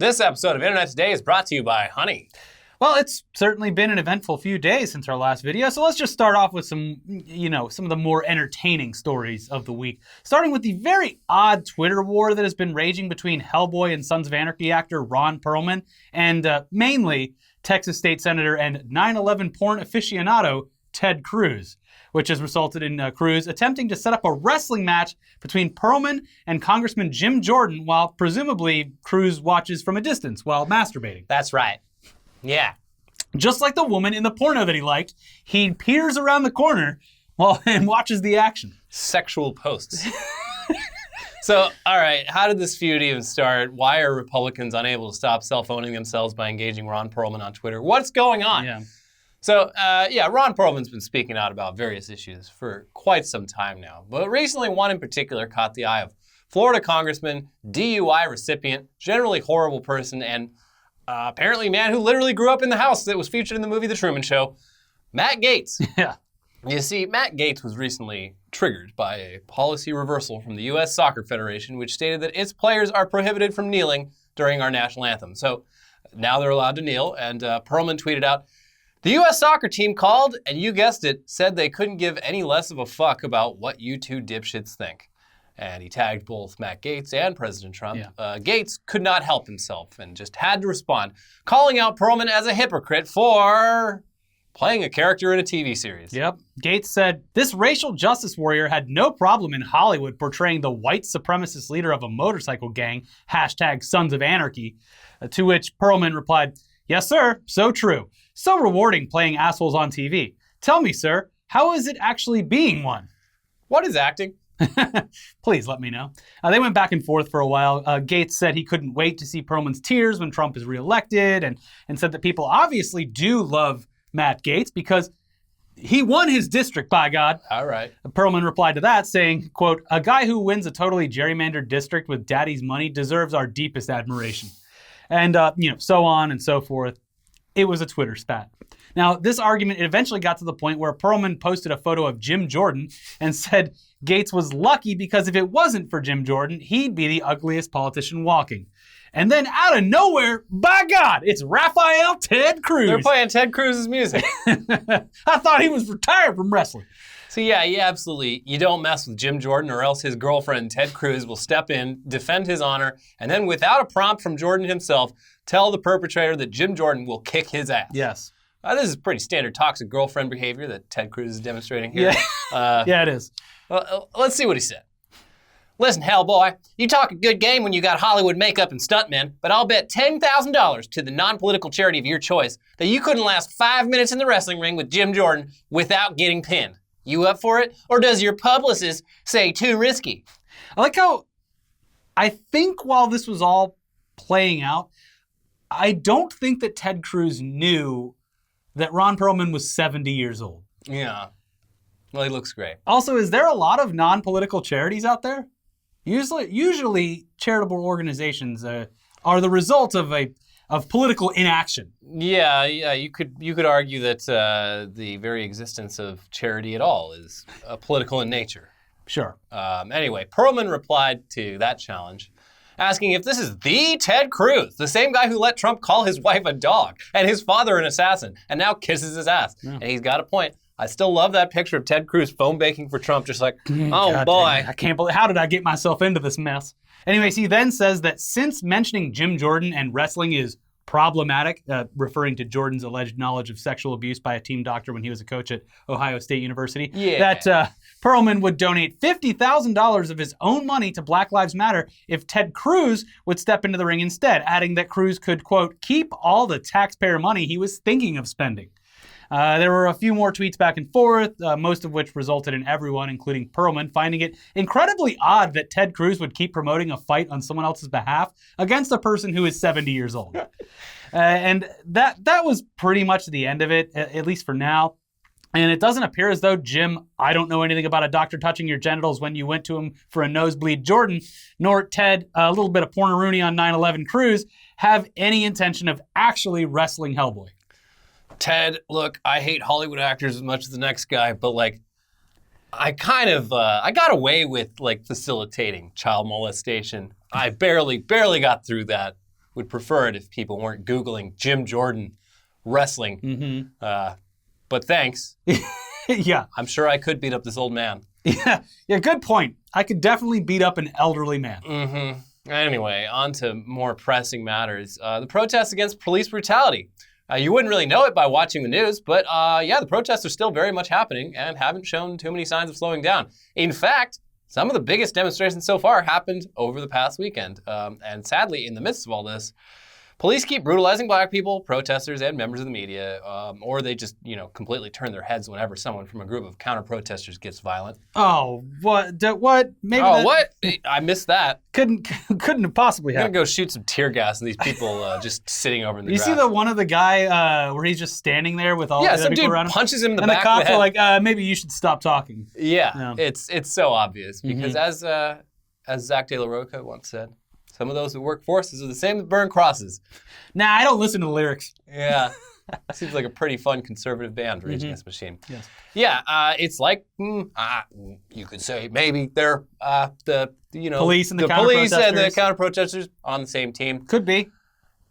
This episode of Internet Today is brought to you by Honey. Well, it's certainly been an eventful few days since our last video, so let's just start off with some of the more entertaining stories of the week. Starting with the very odd Twitter war that has been raging between HELLBOY and Sons of Anarchy actor Ron Perlman, and mainly Texas State Senator and 9/11 porn aficionado Ted Cruz, which has resulted in Cruz attempting to set up a wrestling match between Perlman and Congressman Jim Jordan while presumably Cruz watches from a distance while masturbating. That's right. Yeah. Just like the woman in the porno that he liked, he peers around the corner and watches the action. Sexual posts. So, all right, how did this feud even start? Why are Republicans unable to stop self-owning themselves by engaging Ron Perlman on Twitter? What's going on? Yeah. So, Ron Perlman's been speaking out about various issues for quite some time now. But recently, one in particular caught the eye of Florida Congressman, DUI recipient, generally horrible person, and apparently a man who literally grew up in the house that was featured in the movie The Truman Show, Matt Gaetz. Yeah. You see, Matt Gaetz was recently triggered by a policy reversal from the U.S. Soccer Federation, which stated that its players are prohibited from kneeling during our national anthem. So now they're allowed to kneel, and Perlman tweeted out, "The U.S. soccer team called, and you guessed it, said they couldn't give any less of a fuck about what you two dipshits think." And he tagged both Matt Gaetz and President Trump. Yeah. Gaetz could not help himself and just had to respond, calling out Perlman as a hypocrite for playing a character in a TV series. Yep. Gaetz said, "This racial justice warrior had no problem in Hollywood portraying the white supremacist leader of a motorcycle gang, hashtag Sons of Anarchy." To which Perlman replied, "Yes, sir, so true. So rewarding playing assholes on TV. Tell me, sir, how is it actually being one?" What is acting? Please let me know. They went back and forth for a while. Gaetz said he couldn't wait to see Perlman's tears when Trump is reelected, and said that people obviously do love Matt Gaetz because he won his district, by God. All right. Perlman replied to that saying, quote, "A guy who wins a totally gerrymandered district with daddy's money deserves our deepest admiration." And, so on and so forth. It was a Twitter spat. Now, this argument eventually got to the point where Perlman posted a photo of Jim Jordan and said Gaetz was lucky because if it wasn't for Jim Jordan, he'd be the ugliest politician walking. And then out of nowhere, by God, it's Raphael Ted Cruz. They're playing Ted Cruz's music. I thought he was retired from wrestling. So yeah, absolutely. You don't mess with Jim Jordan or else his girlfriend, Ted Cruz, will step in, defend his honor, and then without a prompt from Jordan himself, tell the perpetrator that Jim Jordan will kick his ass. Yes. This is pretty standard toxic girlfriend behavior that Ted Cruz is demonstrating here. Yeah, yeah, it is. Well, let's see what he said. "Listen, HELLBOY, you talk a good game when you got Hollywood makeup and stuntmen, but I'll bet $10,000 to the non-political charity of your choice that you couldn't last 5 minutes in the wrestling ring with Jim Jordan without getting pinned. You up for it? Or does your publicist say too risky?" I like how I think while this was all playing out, I don't think that Ted Cruz knew that Ron Perlman was 70 years old. Yeah. Well, he looks great. Also, is there a lot of non-political charities out there? Usually charitable organizations are the result of political inaction. Yeah. You could argue that the very existence of charity at all is political in nature. Sure. Anyway, Perlman replied to that challenge, asking if this is the Ted Cruz, the same guy who let Trump call his wife a dog and his father an assassin, and now kisses his ass. Yeah. And he's got a point. I still love that picture of Ted Cruz phone baking for Trump, just like, oh God, boy. I can't believe, how did I get myself into this mess? Anyways, he then says that since mentioning Jim Jordan and wrestling is problematic, referring to Jordan's alleged knowledge of sexual abuse by a team doctor when he was a coach at Ohio State University, that Perlman would donate $50,000 of his own money to Black Lives Matter if Ted Cruz would step into the ring instead, adding that Cruz could, quote, keep all the taxpayer money he was thinking of spending. There were a few more tweets back and forth, most of which resulted in everyone, including Perlman, finding it incredibly odd that Ted Cruz would keep promoting a fight on someone else's behalf against a person who is 70 years old. And that was pretty much the end of it, at least for now. And it doesn't appear as though Jim, I don't know anything about a doctor touching your genitals when you went to him for a nosebleed Jordan, nor Ted, a little bit of porn-a-rooney on 9/11 Cruz, have any intention of actually wrestling HELLBOY. Ted, look, I hate Hollywood actors as much as the next guy, but like, I got away with like facilitating child molestation. I barely got through that. would prefer it if people weren't Googling Jim Jordan wrestling. But thanks. Yeah. I'm sure I could beat up this old man. Yeah, good point. I could definitely beat up an elderly man. Anyway, on to more pressing matters. The protests against police brutality. You wouldn't really know it by watching the news, but the protests are still very much happening and haven't shown too many signs of slowing down. In fact, some of the biggest demonstrations so far happened over the past weekend. And sadly, in the midst of all this, police keep brutalizing black people, protesters, and members of the media, or they just, completely turn their heads whenever someone from a group of counter-protesters gets violent. Oh, what? What? Maybe what? I missed that. Couldn't have possibly happened. I'm gonna go shoot some tear gas and these people just sitting over in the grass. You see the one of the guy where he's just standing there with all the other people around him? Some dude punches him in the back of the head. And the cops are like, maybe you should stop talking. Yeah. It's so obvious because as Zach De La Roca once said, some of those who work forces are the same that burn crosses. Nah, I don't listen to the lyrics. Yeah. Seems like a pretty fun conservative band, Rage Against the Machine. Yes. Yeah, it's like, you could say maybe they're the police and the counter-protesters on the same team. Could be.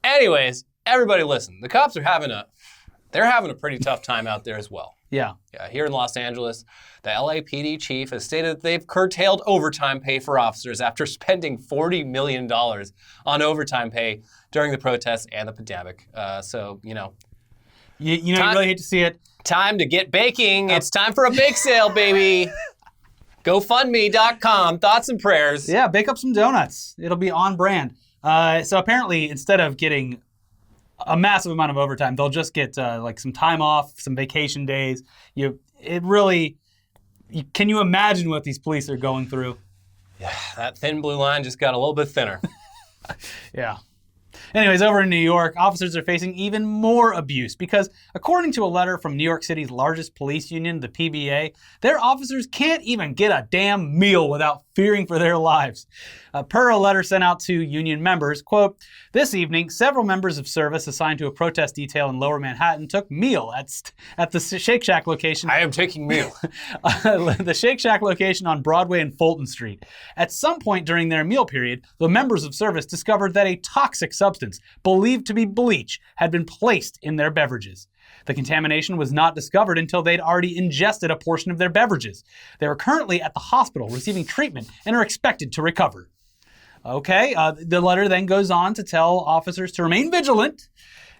Anyways, everybody listen. The cops are having a pretty tough time out there as well. Yeah. Here in Los Angeles, the LAPD chief has stated that they've curtailed overtime pay for officers after spending $40 million on overtime pay during the protests and the pandemic. You really hate to see it. Time to get baking. It's time for a bake sale, baby. GoFundMe.com. Thoughts and prayers. Yeah, bake up some donuts. It'll be on brand. So apparently, instead of getting a massive amount of overtime, they'll just get some time off, some vacation days. Can you imagine what these police are going through? Yeah, that thin blue line just got a little bit thinner. Yeah. Anyways, over in New York, officers are facing even more abuse because, according to a letter from New York City's largest police union, the PBA, their officers can't even get a damn meal without fearing for their lives. Per a letter sent out to union members, quote, "This evening, several members of service assigned to a protest detail in Lower Manhattan took meal at the Shake Shack location." I am taking meal. The Shake Shack location on Broadway and Fulton Street. At some point during their meal period, the members of service discovered that a toxic substance, believed to be bleach, had been placed in their beverages. The contamination was not discovered until they'd already ingested a portion of their beverages. They are currently at the hospital receiving treatment and are expected to recover. Okay, the letter then goes on to tell officers to remain vigilant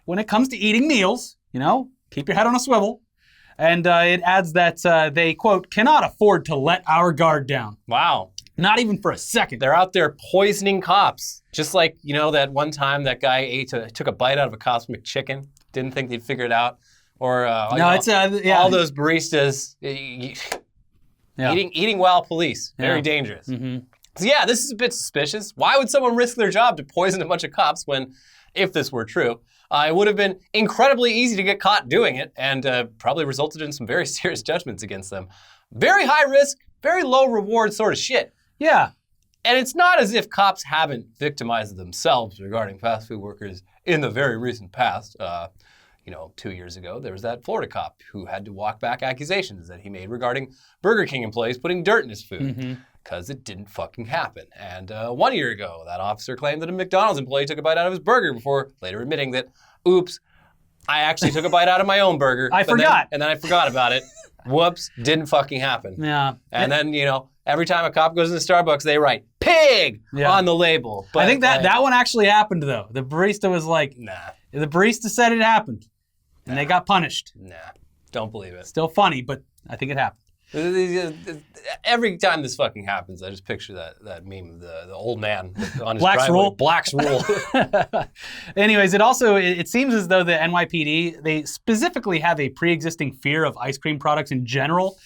when it comes to eating meals. Keep your head on a swivel. And it adds that they, quote, "cannot afford to let our guard down." Wow. Not even for a second. They're out there poisoning cops. Just like, that one time that guy took a bite out of a cop's McChicken. Didn't think they'd figure it out. Or all those baristas eating while police. Very dangerous. So yeah, this is a bit suspicious. Why would someone risk their job to poison a bunch of cops when, if this were true, it would have been incredibly easy to get caught doing it and probably resulted in some very serious judgments against them. Very high risk, very low reward sort of shit. Yeah. And it's not as if cops haven't victimized themselves regarding fast food workers in the very recent past. 2 years ago, there was that Florida cop who had to walk back accusations that he made regarding Burger King employees putting dirt in his food because it didn't fucking happen. And 1 year ago, that officer claimed that a McDonald's employee took a bite out of his burger before later admitting that, oops, I actually took a bite out of my own burger. I forgot. And then I forgot about it. Whoops, didn't fucking happen. Yeah. And then, every time a cop goes into Starbucks, they write pig on the label. But I think that one actually happened, though. The barista was like, nah. The barista said it happened. And they got punished. Nah, don't believe it. Still funny, but I think it happened. Every time this fucking happens, I just picture that meme of the old man on his Black's driveway. rule. Black's rule. Anyways, it seems as though the NYPD, they specifically have a pre-existing fear of ice cream products in general.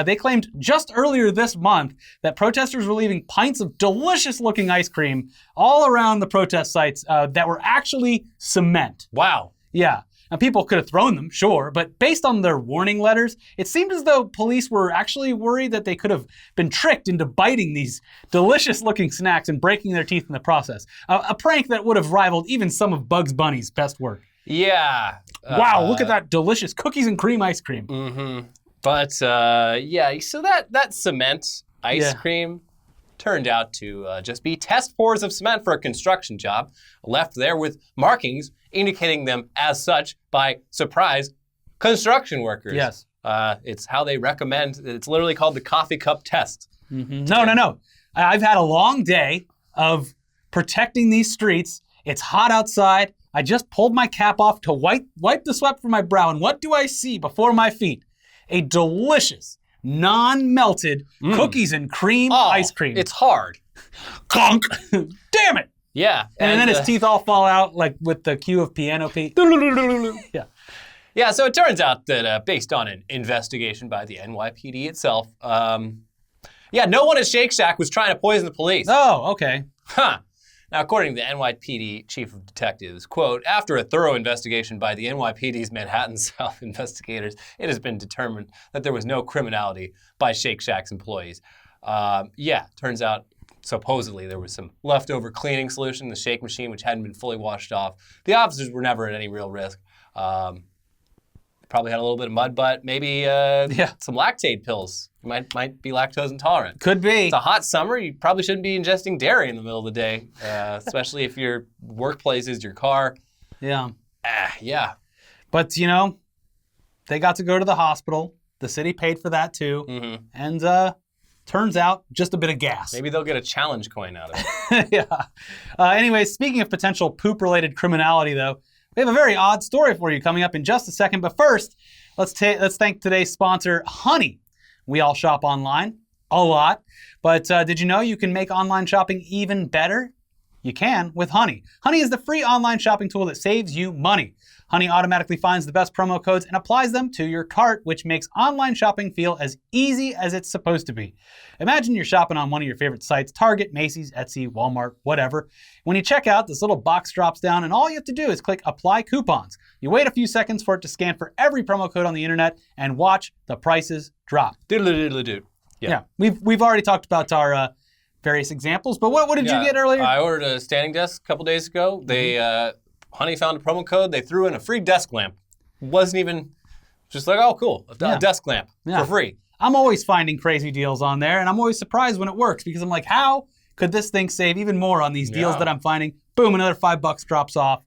They claimed just earlier this month that protesters were leaving pints of delicious-looking ice cream all around the protest sites that were actually cement. Wow. Yeah. Now, people could have thrown them, sure, but based on their warning letters, it seemed as though police were actually worried that they could have been tricked into biting these delicious-looking snacks and breaking their teeth in the process. A prank that would have rivaled even some of Bugs Bunny's best work. Yeah. Wow, look at that delicious cookies and cream ice cream. Mm-hmm. But, so that cement ice cream, turned out to just be test pours of cement for a construction job, left there with markings indicating them as such by, surprise, construction workers. Yes. It's how they recommend, it's literally called the coffee cup test. Mm-hmm. No. I've had a long day of protecting these streets. It's hot outside. I just pulled my cap off to wipe the sweat from my brow, and what do I see before my feet? A delicious, non-melted cookies and cream ice cream. It's hard. Conk! Damn it! Yeah. And then his teeth all fall out like with the cue of Piano Pete. Yeah. Yeah, so it turns out that based on an investigation by the NYPD itself, no one at Shake Shack was trying to poison the police. Oh, okay. Huh. Now, according to the NYPD chief of detectives, quote, after a thorough investigation by the NYPD's Manhattan South investigators, it has been determined that there was no criminality by Shake Shack's employees. Turns out supposedly there was some leftover cleaning solution in the shake machine which hadn't been fully washed off. The officers were never at any real risk. Probably had a little bit of mud butt, maybe some lactate pills. You might be lactose intolerant. Could be. It's a hot summer. You probably shouldn't be ingesting dairy in the middle of the day, especially if your workplace is your car. Yeah. Yeah. But, they got to go to the hospital. The city paid for that, too. Mm-hmm. And turns out, just a bit of gas. Maybe they'll get a challenge coin out of it. Yeah. Anyway, speaking of potential poop-related criminality, though, we have a very odd story for you coming up in just a second. But first, let's thank today's sponsor, Honey. We all shop online, a lot. But did you know you can make online shopping even better? You can with Honey. Honey is the free online shopping tool that saves you money. Honey automatically finds the best promo codes and applies them to your cart, which makes online shopping feel as easy as it's supposed to be. Imagine you're shopping on one of your favorite sites, Target, Macy's, Etsy, Walmart, whatever. When you check out, this little box drops down and all you have to do is click Apply Coupons. You wait a few seconds for it to scan for every promo code on the internet and watch the prices drop. Doodle-doodle-doo. Yeah. We've already talked about our various examples, but what did you get earlier? I ordered a standing desk a couple days ago. They Honey found a promo code. They threw in a free desk lamp. Wasn't even just like, oh, cool, a desk lamp for free. I'm always finding crazy deals on there, and I'm always surprised when it works because I'm like, how could this thing save even more on these deals that I'm finding? Boom, another $5 drops off.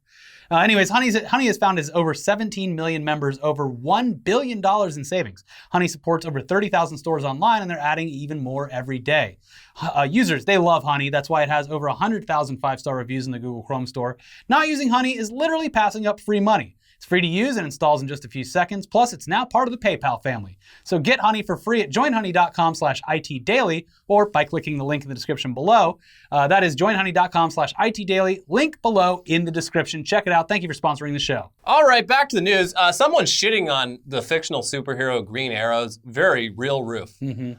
Anyways, Honey has found his over 17 million members over $1 billion in savings. Honey supports over 30,000 stores online, and they're adding even more every day. Users, they love Honey. That's why it has over 100,000 5-star reviews in the Google Chrome store. Not using Honey is literally passing up free money. It's free to use and installs in just a few seconds. Plus, it's now part of the PayPal family. So get Honey for free at joinhoney.com/itdaily or by clicking the link in the description below. That is joinhoney.com/itdaily. Link below in the description. Check it out. Thank you for sponsoring the show. All right, back to the news. Someone's shitting on the fictional superhero Green Arrow's very real roof. Mm-hmm.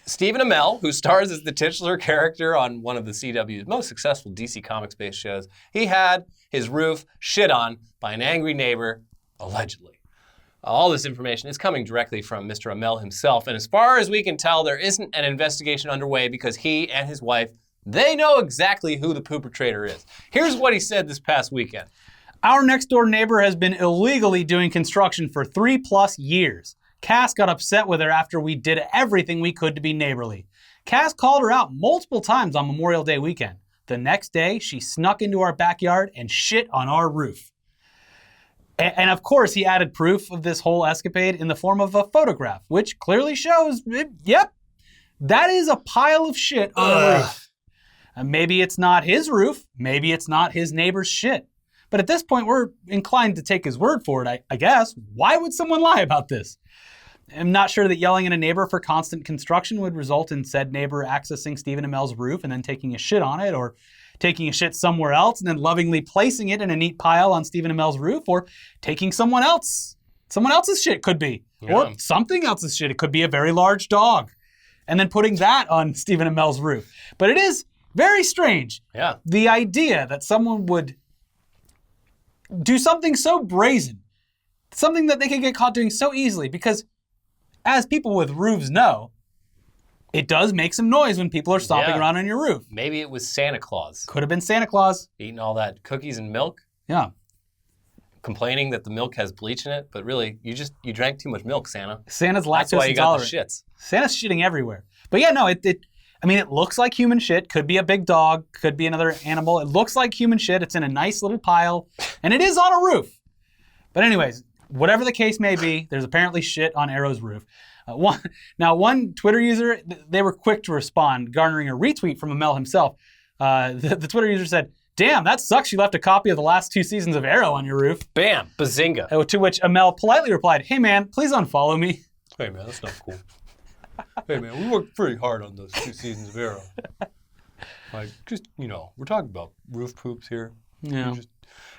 Stephen Amell, who stars as the titular character on one of the CW's most successful DC Comics-based shows, he had his roof shit on by an angry neighbor, allegedly. All this information is coming directly from Mr. Amell himself, and as far as we can tell, there isn't an investigation underway because he and his wife, they know exactly who the perpetrator is. Here's what he said this past weekend. Our next-door neighbor has been illegally doing construction for 3+ years. Cass got upset with her after we did everything we could to be neighborly. Cass called her out multiple times on Memorial Day weekend. The next day, she snuck into our backyard and shit on our roof. And of course, he added proof of this whole escapade in the form of a photograph, which clearly shows, yep, that is a pile of shit on the roof. And maybe it's not his roof, maybe it's not his neighbor's shit. But at this point, we're inclined to take his word for it, I guess. Why would someone lie about this? I'm not sure that yelling at a neighbor for constant construction would result in said neighbor accessing Stephen Amell's roof and then taking a shit on it, or taking a shit somewhere else and then lovingly placing it in a neat pile on Stephen Amell's roof, or taking someone else's shit, could be. Yeah. Or something else's shit. It could be a very large dog. And then putting that on Stephen Amell's roof. But it is very strange. Yeah. The idea that someone would do something so brazen, something that they could get caught doing so easily, because as people with roofs know, it does make some noise when people are stomping around on your roof. Maybe it was Santa Claus. Could have been Santa Claus. Eating all that cookies and milk. Yeah. Complaining that the milk has bleach in it, but really, you drank too much milk, Santa. Santa's lactose That's why you intolerant. got the shits. Santa's shitting everywhere. But yeah, no, I mean, it looks like human shit. Could be a big dog. Could be another animal. It looks like human shit. It's in a nice little pile. And it is on a roof. But anyways, whatever the case may be, there's apparently shit on Arrow's roof. One Twitter user, they were quick to respond, garnering a retweet from Amell himself. The Twitter user said, "Damn, that sucks you left a copy of the last 2 seasons of Arrow on your roof." Bam, bazinga. To which Amell politely replied, "Hey man, please unfollow me." Hey man, that's not cool. Hey man, we worked pretty hard on those 2 seasons of Arrow. Like, just, we're talking about roof poops here. Yeah.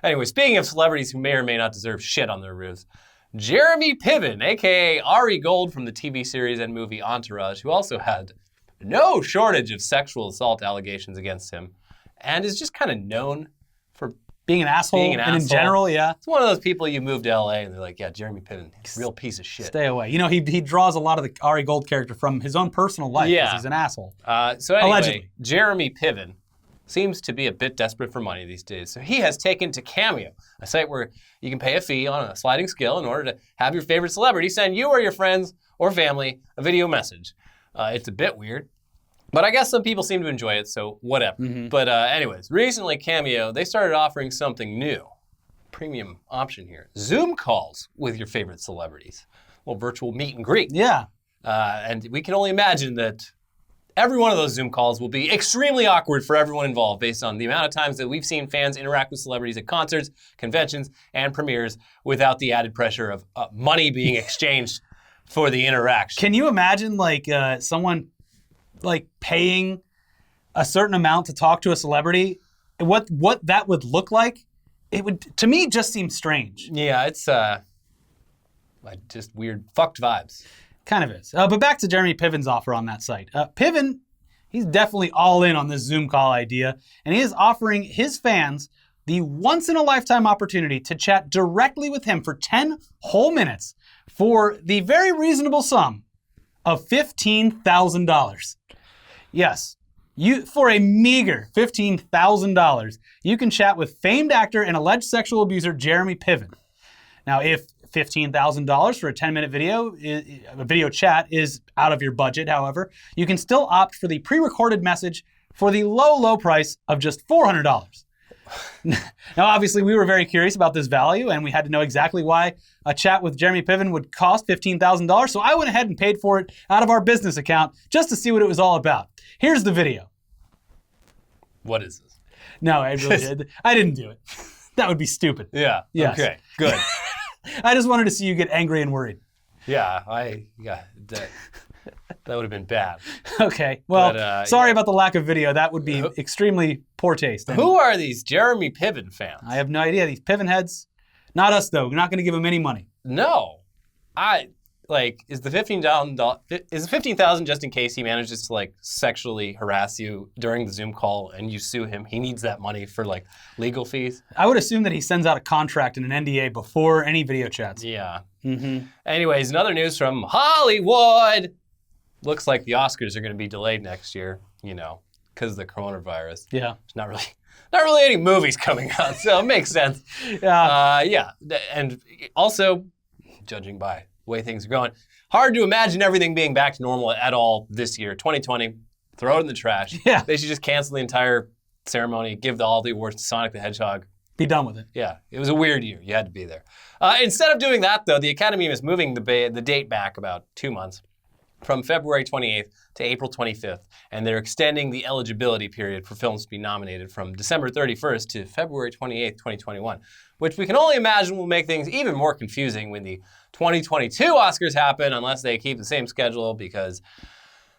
Anyway, speaking of celebrities who may or may not deserve shit on their roofs, Jeremy Piven, a.k.a. Ari Gold from the TV series and movie Entourage, who also had no shortage of sexual assault allegations against him, and is just kind of known for being an asshole. And in general, yeah. It's one of those people you move to LA and they're like, yeah, Jeremy Piven, real piece of shit. Stay away. He draws a lot of the Ari Gold character from his own personal life because he's an asshole. So anyway, allegedly. Jeremy Piven seems to be a bit desperate for money these days. So he has taken to Cameo, a site where you can pay a fee on a sliding scale in order to have your favorite celebrity send you or your friends or family a video message. It's a bit weird, but I guess some people seem to enjoy it, so whatever. Mm-hmm. But anyways, recently Cameo, they started offering something new. Premium option here. Zoom calls with your favorite celebrities. A little virtual meet and greet. Yeah. And we can only imagine that every one of those Zoom calls will be extremely awkward for everyone involved based on the amount of times that we've seen fans interact with celebrities at concerts, conventions, and premieres without the added pressure of money being exchanged for the interaction. Can you imagine someone paying a certain amount to talk to a celebrity? What that would look like? It would, to me, just seem strange. Yeah, it's just weird, fucked vibes. Kind of is. But back to Jeremy Piven's offer on that site. Piven, he's definitely all in on this Zoom call idea, and he is offering his fans the once-in-a-lifetime opportunity to chat directly with him for 10 whole minutes for the very reasonable sum of $15,000. Yes, for a meager $15,000, you can chat with famed actor and alleged sexual abuser Jeremy Piven. Now, if $15,000 for a 10-minute video chat is out of your budget, however, you can still opt for the pre-recorded message for the low price of just $400. Now, obviously, we were very curious about this value, and we had to know exactly why a chat with Jeremy Piven would cost $15,000, so I went ahead and paid for it out of our business account just to see what it was all about. Here's the video. What is this? No, I really did. I didn't do it. That would be stupid. Yeah. Yes. Okay, good. I just wanted to see you get angry and worried. Yeah, that would have been bad. Okay, well, sorry about the lack of video. That would be extremely poor taste. Who are these Jeremy Piven fans? I have no idea. These Piven heads. Not us, though. We're not going to give them any money. No. Is the $15,000 just in case he manages to sexually harass you during the Zoom call and you sue him? He needs that money for legal fees. I would assume that he sends out a contract and an NDA before any video chats. Yeah. Mm-hmm. Anyways, another news from Hollywood. Looks like the Oscars are going to be delayed next year, because of the coronavirus. Yeah. There's not really any movies coming out, so it makes sense. Yeah. And also, judging by the way things are going, hard to imagine everything being back to normal at all this year. 2020, throw it in the trash. Yeah. They should just cancel the entire ceremony, give all the awards to Sonic the Hedgehog. Be done with it. Yeah, it was a weird year. You had to be there. Instead of doing that, though, the Academy is moving the date back about 2 months, from February 28th to April 25th, and they're extending the eligibility period for films to be nominated from December 31st to February 28th, 2021, which we can only imagine will make things even more confusing when the 2022 Oscars happen, unless they keep the same schedule, because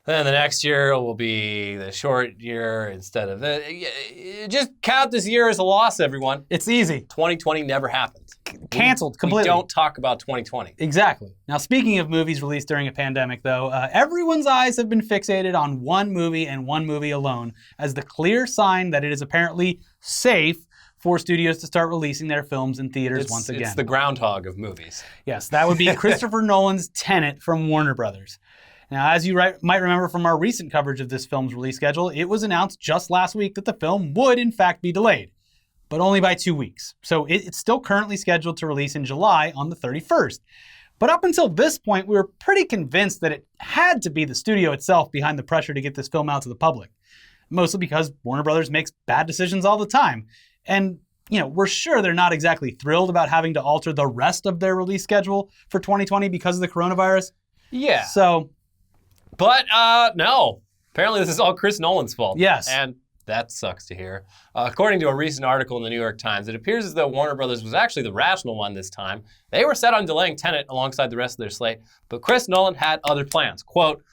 then the next year will be the short year instead of just count this year as a loss, everyone. It's easy. 2020 never happened. Canceled completely. We don't talk about 2020. Exactly. Now, speaking of movies released during a pandemic, though, everyone's eyes have been fixated on one movie and one movie alone as the clear sign that it is apparently safe for studios to start releasing their films in theaters once again. It's the groundhog of movies. Yes, that would be Christopher Nolan's Tenet from Warner Brothers. Now, as you might remember from our recent coverage of this film's release schedule, it was announced just last week that the film would, in fact, be delayed, but only by 2 weeks. So it's still currently scheduled to release in July on the 31st. But up until this point, we were pretty convinced that it had to be the studio itself behind the pressure to get this film out to the public. Mostly because Warner Brothers makes bad decisions all the time. And, we're sure they're not exactly thrilled about having to alter the rest of their release schedule for 2020 because of the coronavirus. Yeah. So. But, no. Apparently this is all Chris Nolan's fault. Yes. And that sucks to hear. According to a recent article in the New York Times, it appears as though Warner Brothers was actually the rational one this time. They were set on delaying Tenet alongside the rest of their slate, but Chris Nolan had other plans. Quote,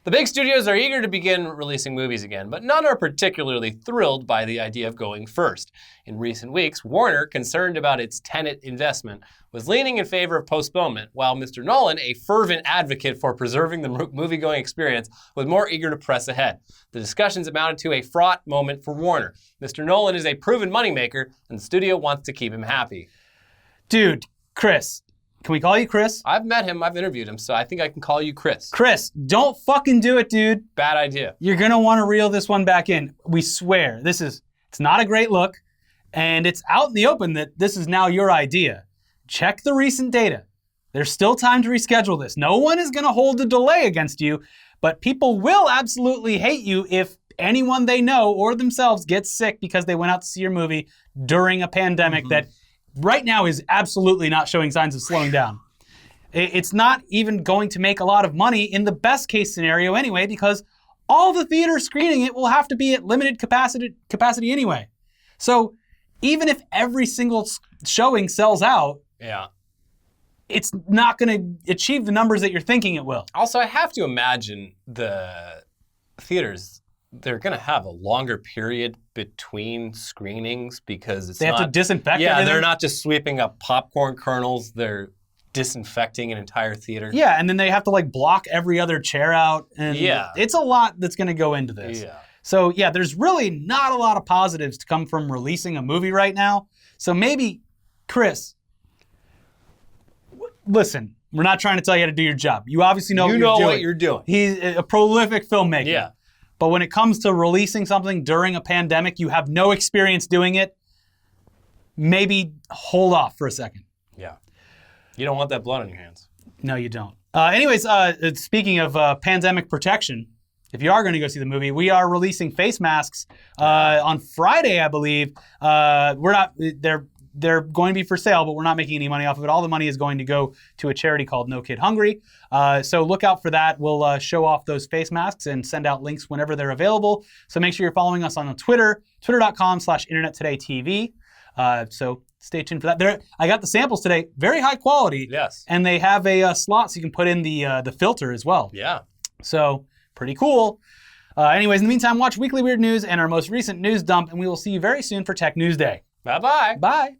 "The big studios are eager to begin releasing movies again, but none are particularly thrilled by the idea of going first. In recent weeks, Warner, concerned about its Tenet investment, was leaning in favor of postponement, while Mr. Nolan, a fervent advocate for preserving the movie-going experience, was more eager to press ahead. The discussions amounted to a fraught moment for Warner. Mr. Nolan is a proven moneymaker, and the studio wants to keep him happy." Dude, Chris. Can we call you Chris? I've met him, I've interviewed him, so I think I can call you Chris. Chris, don't fucking do it, dude. Bad idea. You're gonna want to reel this one back in. We swear. It's not a great look, and it's out in the open that this is now your idea. Check the recent data. There's still time to reschedule this. No one is gonna hold a delay against you, but people will absolutely hate you if anyone they know or themselves gets sick because they went out to see your movie during a pandemic that right now is absolutely not showing signs of slowing down. It's not even going to make a lot of money in the best case scenario anyway, because all the theaters screening it will have to be at limited capacity anyway. So even if every single showing sells out, it's not going to achieve the numbers that you're thinking it will. Also, I have to imagine the theaters, they're going to have a longer period between screenings because they have to disinfect everything. They're not just sweeping up popcorn kernels, they're disinfecting an entire theater. Yeah, and then they have to block every other chair out. And it's a lot that's going to go into this. Yeah. So there's really not a lot of positives to come from releasing a movie right now. So maybe, Chris, listen, we're not trying to tell you how to do your job. You obviously know what you're doing. He's a prolific filmmaker. Yeah. But when it comes to releasing something during a pandemic, you have no experience doing it, maybe hold off for a second. Yeah. You don't want that blood on your hands. No, you don't. Anyways, speaking of pandemic protection, if you are going to go see the movie, we are releasing face masks on Friday, I believe. They're going to be for sale, but we're not making any money off of it. All the money is going to go to a charity called No Kid Hungry. So look out for that. We'll show off those face masks and send out links whenever they're available. So make sure you're following us on Twitter, twitter.com/internettodaytv. So stay tuned for that. I got the samples today, very high quality. Yes. And they have a slot so you can put in the filter as well. Yeah. So pretty cool. Anyways, in the meantime, watch Weekly Weird News and our most recent news dump, and we will see you very soon for Tech News Day. Bye-bye. Bye.